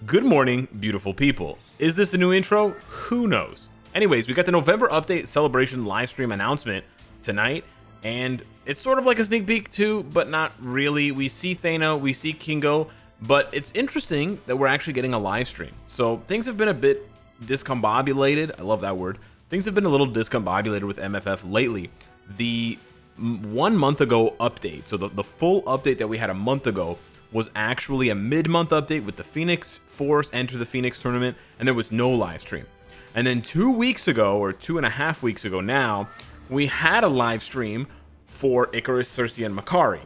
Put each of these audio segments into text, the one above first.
Good morning, beautiful people. Is this a new intro? Who knows? Anyways, we got the November update celebration livestream announcement tonight, and it's sort of like a sneak peek too, but not really. We see Thena, we see Kingo, but it's interesting that we're actually getting a live stream. So things have been a bit discombobulated. I love that word. Things have been a little discombobulated with MFF lately. The 1 month ago update, so the full update that we had a month ago, was actually a mid-month update with the Phoenix Force enter the Phoenix tournament, and there was no live stream. And then 2 weeks ago, or 2.5 weeks ago now, we had a live stream for Icarus, Cersei, and MAKKARI.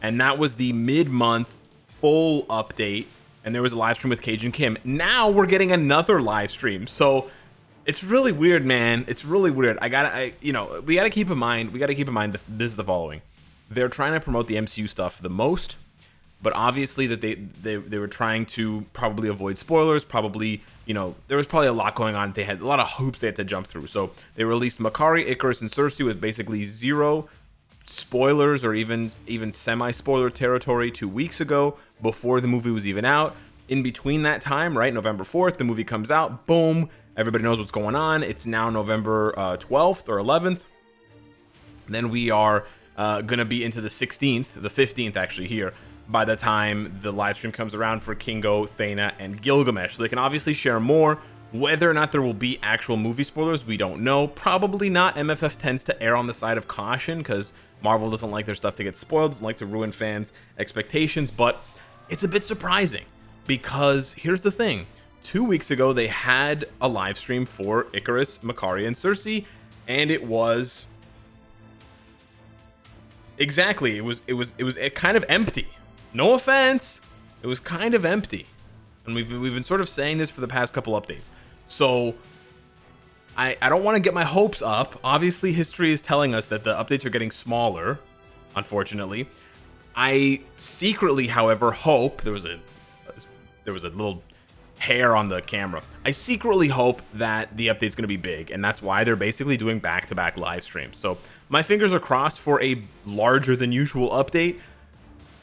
And that was the mid-month full update, and there was a live stream with Cage and Kim. Now we're getting another live stream. So it's really weird, man. It's really weird. We gotta keep in mind this is the following. They're trying to promote the MCU stuff the most, but obviously that they were trying to probably avoid spoilers. Probably, there was probably a lot going on. They had a lot of hoops they had to jump through. So they released MAKKARI, Icarus, and Cersei with basically zero spoilers or even semi-spoiler territory 2 weeks ago, before the movie was even out. In between that time, right, November 4th, the movie comes out. Boom, everybody knows what's going on. It's now November 12th or 11th. Then we are gonna be into the 16th, the 15th actually here, by the time the live stream comes around for Kingo, Thena, and Gilgamesh. So they can obviously share more. Whether or not there will be actual movie spoilers, we don't know. Probably not. MFF tends to err on the side of caution because Marvel doesn't like their stuff to get spoiled, doesn't like to ruin fans' expectations, but it's a bit surprising because here's the thing. 2 weeks ago, they had a live stream for Icarus, MAKKARI, and Cersei, and it was exactly, it was kind of empty. No offense, it was kind of empty. And we've been sort of saying this for the past couple updates. So I don't want to get my hopes up. Obviously, history is telling us that the updates are getting smaller, unfortunately. I secretly, however, hope there was a little hair on the camera. I secretly hope that the update's going to be big, and that's why they're basically doing back-to-back live streams. So my fingers are crossed for a larger than usual update.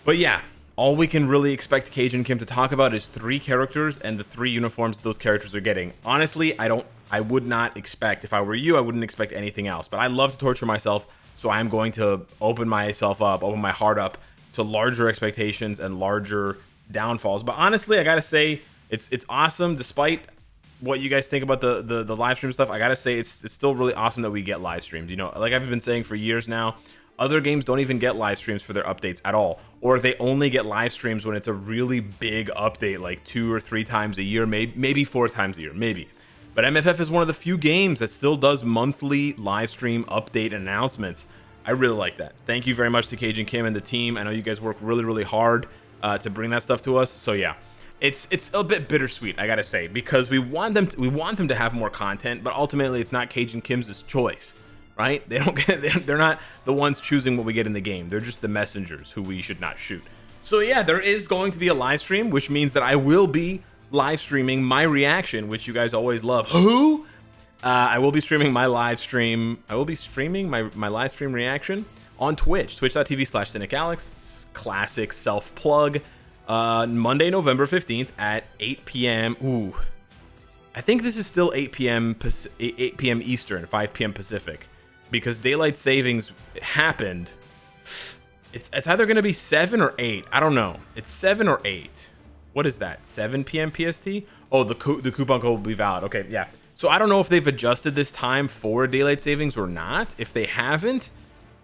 But yeah, all we can really expect Cage and Kim to talk about is 3 characters and the 3 uniforms those characters are getting. Honestly, I would not expect, if I were you, I wouldn't expect anything else. But I love to torture myself, so I'm going to open my heart up to larger expectations and larger downfalls. But honestly, I gotta say, it's awesome. Despite what you guys think about the live stream stuff, I gotta say it's still really awesome that we get live streams. Like I've been saying for years now, other games don't even get live streams for their updates at all, or they only get live streams when it's a really big update, like 2 or 3 times a year, maybe 4 times a year, maybe. But MFF is one of the few games that still does monthly live stream update announcements. I really like that. Thank you very much to Cage and Kim and the team. I know you guys work really, really hard to bring that stuff to us. So yeah, it's a bit bittersweet, I gotta say, because we want them to have more content, but ultimately it's not Cage and Kim's choice. Right? They're not the ones choosing what we get in the game. They're just the messengers who we should not shoot. So yeah, there is going to be a live stream, which means that I will be live streaming my reaction, which you guys always love. Who? I will be streaming my live stream. I will be streaming my live stream reaction on Twitch, twitch.tv/Cynicalex. Classic self-plug. Monday, November 15th at 8 p.m. Ooh. I think this is still 8 p.m. Eastern, 5 p.m. Pacific. Because daylight savings happened. It's either going to be 7 or 8. I don't know. It's 7 or 8. What is that? 7 p.m. PST? Oh, the coupon code will be valid. Okay, yeah. So I don't know if they've adjusted this time for daylight savings or not. If they haven't,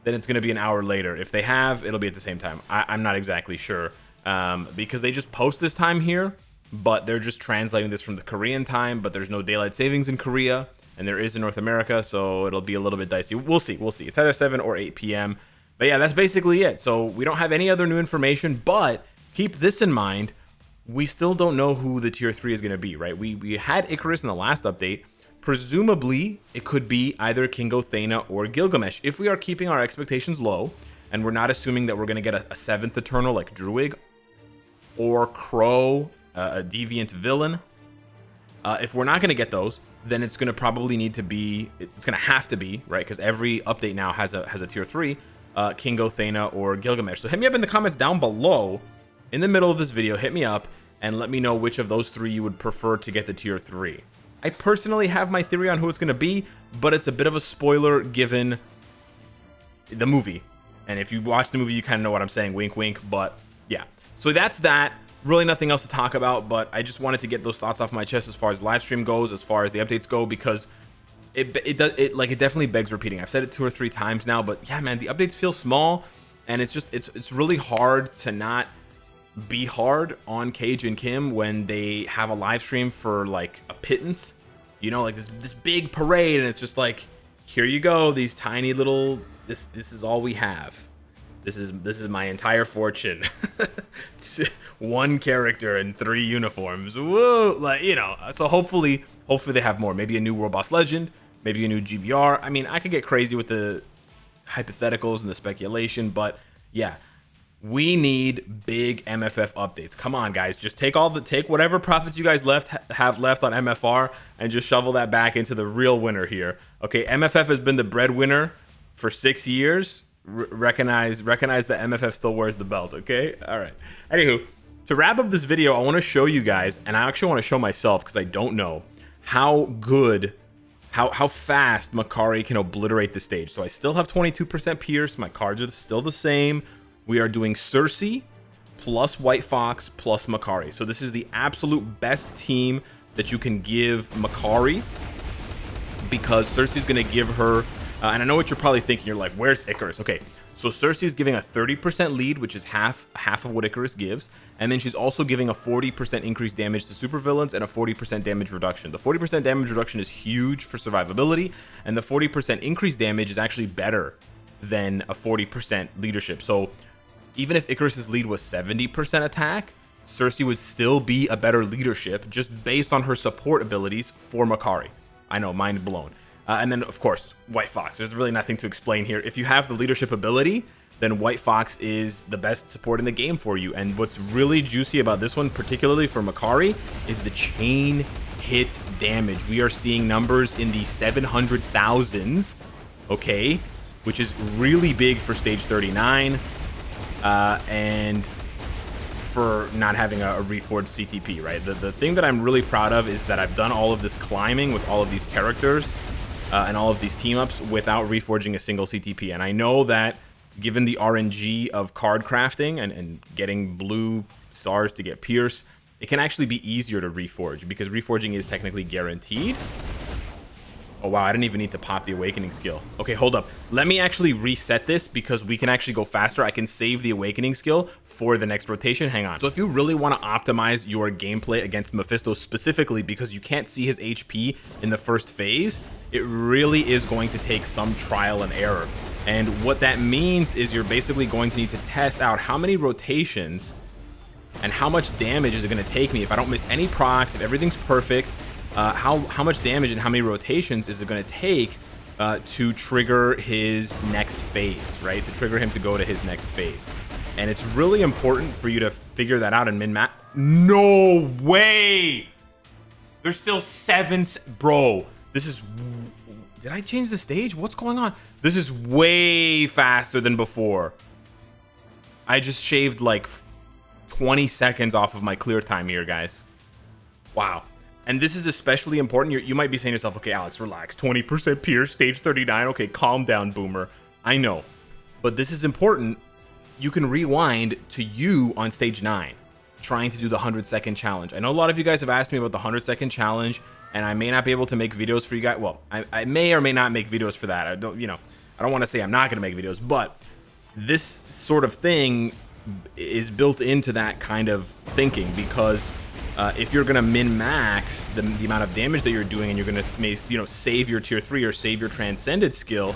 then it's going to be an hour later. If they have, it'll be at the same time. I'm not exactly sure. Because they just post this time here, but they're just translating this from the Korean time, but there's no daylight savings in Korea. And there is in North America, so it'll be a little bit dicey. We'll see. It's either 7 or 8 p.m. But yeah, that's basically it. So we don't have any other new information, but keep this in mind. We still don't know who the tier 3 is going to be, right? We had Icarus in the last update. Presumably, it could be either Kingo, Thena, or Gilgamesh. If we are keeping our expectations low, and we're not assuming that we're going to get a 7th Eternal like Druig, or Crow, a deviant villain. If we're not going to get those, then it's going to probably need to be, it's going to have to be, right? Because every update now has a tier 3, Kingo, Thena, or Gilgamesh. So hit me up in the comments down below, in the middle of this video, hit me up, and let me know which of those 3 you would prefer to get the tier 3. I personally have my theory on who it's going to be, but it's a bit of a spoiler given the movie. And if you watch the movie, you kind of know what I'm saying, wink, wink. But yeah, so that's that. Really nothing else to talk about, but I just wanted to get those thoughts off my chest as far as live stream goes, as far as the updates go, because it definitely begs repeating. I've said it 2 or 3 times now, but yeah, man, the updates feel small, and it's really hard to not be hard on Cage and Kim when they have a live stream for like a pittance, you know, like this big parade, and it's just like, here you go, these tiny little, this is all we have. This is my entire fortune. 1 character and 3 uniforms. Whoa, like, you know, so hopefully they have more. Maybe a new World Boss Legend, maybe a new GBR. I mean, I could get crazy with the hypotheticals and the speculation, but yeah, we need big MFF updates. Come on, guys, just take whatever profits you guys have left on MFR and just shovel that back into the real winner here. Okay, MFF has been the breadwinner for 6 years. Recognize that MFF still wears the belt. Okay, all right. Anywho, to wrap up this video, I want to show you guys, and I actually want to show myself because I don't know how fast MAKKARI can obliterate the stage. So I still have 22% Pierce. My cards are still the same. We are doing Cersei plus White Fox plus MAKKARI. So this is the absolute best team that you can give MAKKARI, because Cersei's going to give her, and I know what you're probably thinking. You're like, where's Icarus? Okay, so Cersei is giving a 30% lead, which is half of what Icarus gives. And then she's also giving a 40% increased damage to supervillains and a 40% damage reduction. The 40% damage reduction is huge for survivability, and the 40% increased damage is actually better than a 40% leadership. So even if Icarus's lead was 70% attack, Cersei would still be a better leadership just based on her support abilities for MAKKARI. I know, mind blown. And then, of course, White Fox. There's really nothing to explain here. If you have the leadership ability, then White Fox is the best support in the game for you. And what's really juicy about this one, particularly for MAKKARI, is the chain hit damage. We are seeing numbers in the 700,000s, okay, which is really big for stage 39. And for not having a reforged CTP, right? The thing that I'm really proud of is that I've done all of this climbing with all of these characters and all of these team ups without reforging a single CTP. And I know that given the RNG of card crafting and getting blue SARs to get Pierce, it can actually be easier to reforge because reforging is technically guaranteed. Oh wow, I didn't even need to pop the awakening skill. Okay, hold up. Let me actually reset this because we can actually go faster. I can save the awakening skill for the next rotation. Hang on. So if you really want to optimize your gameplay against Mephisto specifically because you can't see his HP in the first phase, it really is going to take some trial and error. And what that means is you're basically going to need to test out how many rotations and how much damage is it going to take me if I don't miss any procs, if everything's perfect. How much damage and how many rotations is it going to take to trigger his next phase, right? To trigger him to go to his next phase. And it's really important for you to figure that out in min-map. No way! There's still 7... Bro, this is... Did I change the stage? What's going on? This is way faster than before. I just shaved like 20 seconds off of my clear time here, guys. Wow. And this is especially important. You might be saying to yourself, okay, Alex, relax. 20% Pierce, stage 39. Okay, calm down, boomer. I know. But this is important. You can rewind to you on stage 9, trying to do the 100-second challenge. I know a lot of you guys have asked me about the 100-second challenge, and I may not be able to make videos for you guys. Well, I may or may not make videos for that. I don't want to say I'm not going to make videos, but this sort of thing is built into that kind of thinking because... if you're gonna min-max the amount of damage that you're doing, and you're gonna save your tier 3 or save your transcended skill,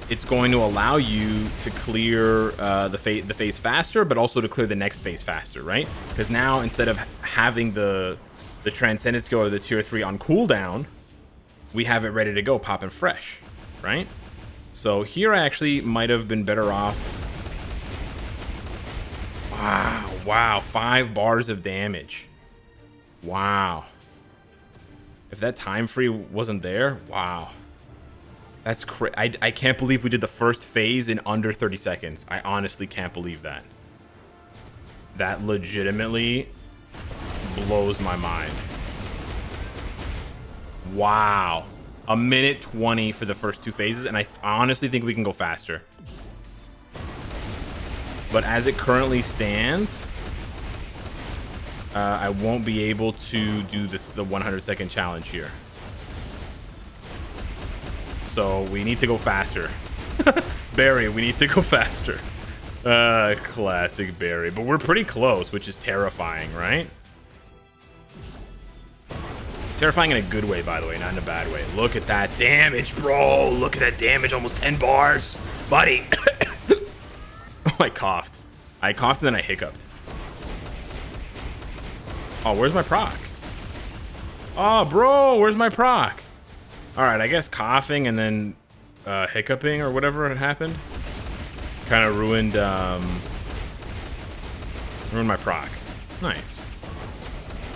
it's going to allow you to clear the phase faster, but also to clear the next phase faster, right? Because now instead of having the transcended skill or the tier 3 on cooldown, we have it ready to go, popping fresh, right? So here I actually might have been better off. Wow, 5 bars of damage. Wow. If that time free wasn't there, wow. That's crazy. I can't believe we did the first phase in under 30 seconds. I honestly can't believe that. That legitimately blows my mind. Wow. 1:20 for the first 2 phases, and I honestly think we can go faster. But as it currently stands, I won't be able to do the 100-second challenge here. So we need to go faster. Barry, we need to go faster. Classic Barry. But we're pretty close, which is terrifying, right? Terrifying in a good way, by the way, not in a bad way. Look at that damage, bro. Look at that damage, almost 10 bars. Buddy. Oh, I coughed. I coughed and then I hiccuped. Oh, where's my proc? Oh, bro, where's my proc? All right, I guess coughing and then hiccuping or whatever had happened kind of ruined my proc. Nice.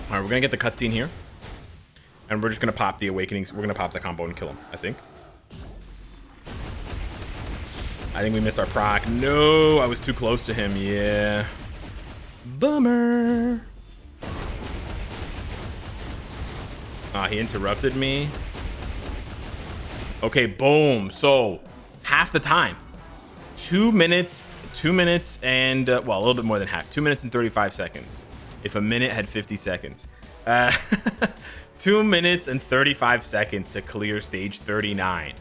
All right, we're gonna get the cutscene here, and we're just gonna pop the awakenings. We're gonna pop the combo and kill him. I think we missed our proc. No, I was too close to him. Yeah, bummer. He interrupted me. Okay, boom. So half the time, 2 minutes and well, a little bit more than half, 2 minutes and 35 seconds. If a minute had 50 seconds, 2 minutes and 35 seconds to clear stage 39.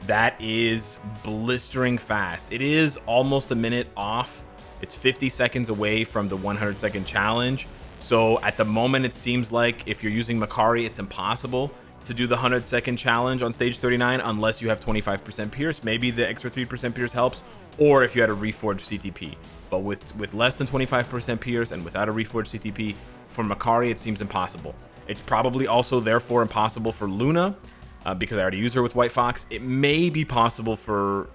That is blistering fast. It is almost a minute off. It's 50 seconds away from the 100-second challenge. So at the moment, it seems like if you're using MAKKARI, it's impossible to do the 100-second challenge on stage 39 unless you have 25% pierce. Maybe the extra 3% pierce helps, or if you had a reforged CTP. But with less than 25% pierce and without a reforged CTP, for MAKKARI, it seems impossible. It's probably also therefore impossible for Luna, because I already used her with White Fox. It may be possible for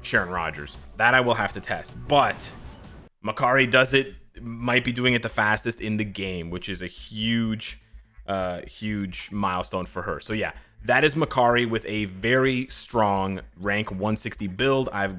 Sharon Rogers. That I will have to test. But MAKKARI does it, might be doing it the fastest in the game, which is a huge milestone for her. So yeah, that is MAKKARI with a very strong rank 160 build. I'm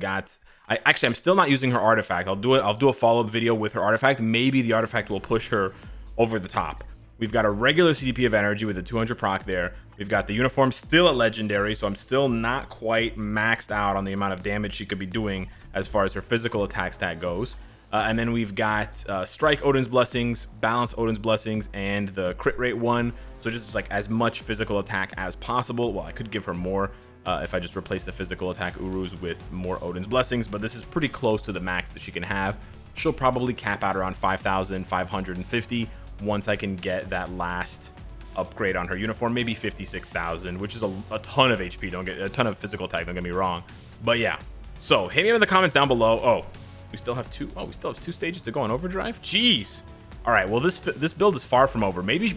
still not using her artifact. I'll do a follow-up video with her artifact. Maybe the artifact will push her over the top. We've got a regular CDP of energy with a 200 proc there. We've got the uniform still at legendary, so I'm still not quite maxed out on the amount of damage she could be doing as far as her physical attack stat goes. And then we've got Strike Odin's Blessings, Balance Odin's Blessings, and the crit rate one. So just like as much physical attack as possible. Well, I could give her more if I just replace the physical attack Urus with more Odin's Blessings, but this is pretty close to the max that she can have. She'll probably cap out around 5,550 once I can get that last upgrade on her uniform, maybe 56,000, which is a ton of HP. Don't get a ton of physical attack, don't get me wrong. But yeah, so hit me up in the comments down below. Oh, we still have two stages to go on overdrive. Jeez. All right, well, this build is far from over. Maybe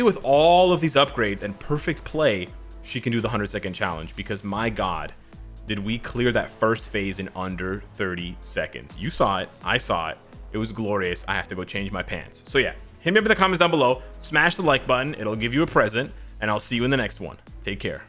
with all of these upgrades and perfect play, she can do the 100-second challenge, because my God, did we clear that first phase in under 30 seconds. You saw it, I saw it. It was glorious. I have to go change my pants. So yeah, hit me up in the comments down below. Smash the like button. It'll give you a present, and I'll see you in the next one. Take care.